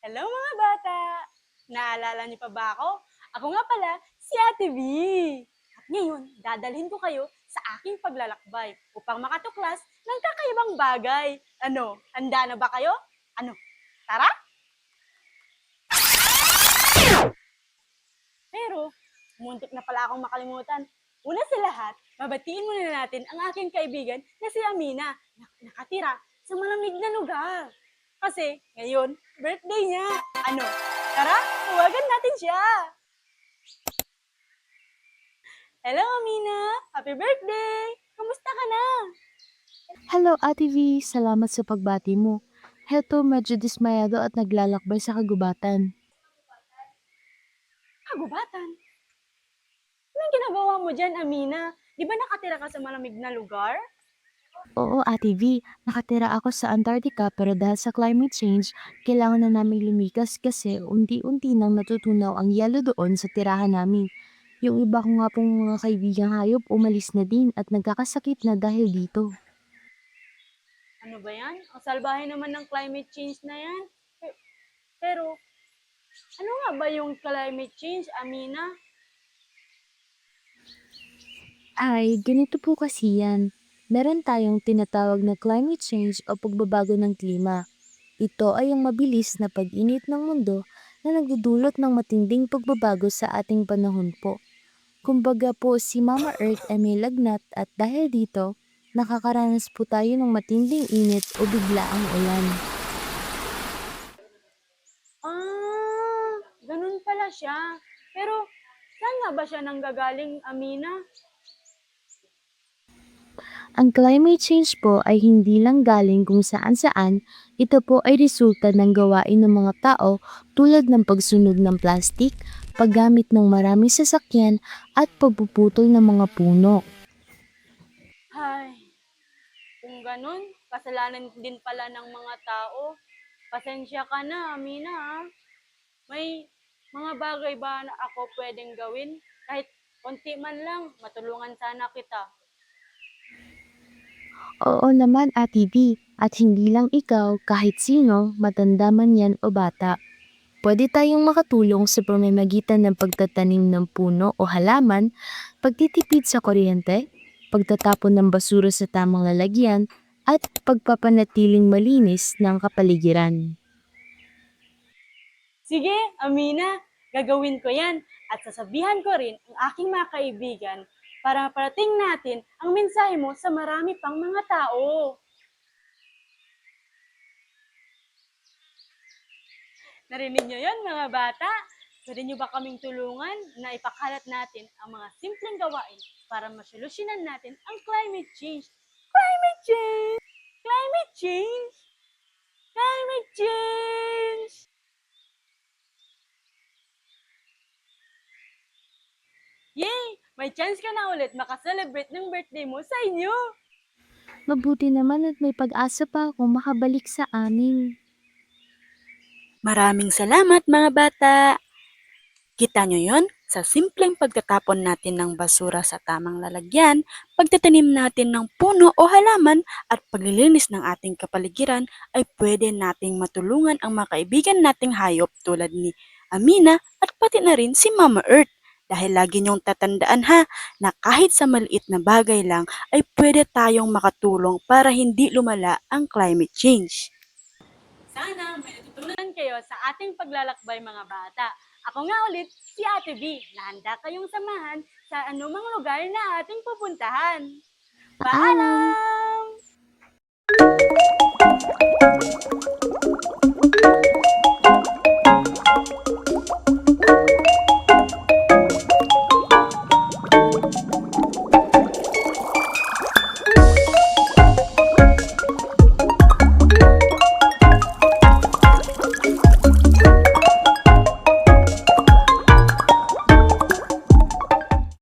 Hello mga bata! Naalala niyo pa ba ako? Ako nga pala, si Ate V. At ngayon, dadalhin ko kayo sa aking paglalakbay upang makatuklas ng kakaibang bagay. Ano, handa na ba kayo? Ano, tara? Pero, muntik na pala akong makalimutan. Una sa lahat, babatiin muna natin ang aking kaibigan na si Amina na nakatira sa malamig na lugar. Kasi ngayon, birthday niya. Ano, tara, tawagan natin siya. Hello Amina, happy birthday! Kumusta ka na? Hello Ate V, salamat sa pagbati mo. Heto medyo dismayado at naglalakbay sa kagubatan. Kagubatan. Anong ginagawa mo dyan, Amina? Di ba nakatira ka sa malamig na lugar? Oo Ate V, nakatira ako sa Antarctica pero dahil sa climate change, kailangan na namin lumikas kasi unti-unti nang natutunaw ang yelo doon sa tirahan namin. Yung iba ko nga pong mga kaibigang hayop umalis na din at nagkakasakit na dahil dito. Ano ba yan? Ang salbahe naman ng climate change na yan. Pero, ano nga ba yung climate change, Amina? Ay, ganito po kasi yan. Meron tayong tinatawag na climate change o pagbabago ng klima. Ito ay ang mabilis na pag-init ng mundo na nagdudulot ng matinding pagbabago sa ating panahon po. Kumbaga po si Mama Earth ay may lagnat at dahil dito, nakakaranas po tayo ng matinding init o biglaang ulan. Ganun pala siya. Pero, saan nga ba siya nanggagaling, Amina? Ang climate change po ay hindi lang galing kung saan-saan, ito po ay resulta ng gawain ng mga tao tulad ng pagsunog ng plastik, paggamit ng maraming sasakyan at pagpuputol ng mga puno. Ay, kung ganun, kasalanan din pala ng mga tao. Pasensya ka na, Amina, ha? May mga bagay ba na ako pwedeng gawin? Kahit konti man lang, matulungan sana kita. Oo naman Ate V, at hindi lang ikaw, kahit sino, matanda man yan o bata. Pwede tayong makatulong sa pamamagitan ng pagtatanim ng puno o halaman, pagtitipid sa kuryente, pagtatapon ng basura sa tamang lalagyan, at pagpapanatiling malinis ng kapaligiran. Sige, Amina, gagawin ko yan. At sasabihan ko rin ang aking mga kaibigan para parating natin ang mensahe mo sa marami pang mga tao. Narinig niyo yon mga bata? Pwede niyo ba kaming tulungan na ipakalat natin ang mga simpleng gawain para masolusyonan natin ang climate change? Climate change! Climate change! Climate change! Yay! May chance ka na ulit makaselebrate ng birthday mo sa inyo! Mabuti naman at may pag-asa pa akong makabalik sa amin. Maraming salamat mga bata! Kita nyo yon? Sa simpleng pagtatapon natin ng basura sa tamang lalagyan, pagtatanim natin ng puno o halaman at paglilinis ng ating kapaligiran ay pwede nating matulungan ang mga kaibigan nating hayop tulad ni Amina at pati na rin si Mama Earth. Dahil lagi niyong tatandaan ha, na kahit sa maliit na bagay lang ay pwede tayong makatulong para hindi lumala ang climate change. Sana may natutunan kayo sa ating paglalakbay mga bata. Ako nga ulit, si Ate B, na handa kayong samahan sa anumang lugar na ating pupuntahan. Paalam! Paalam!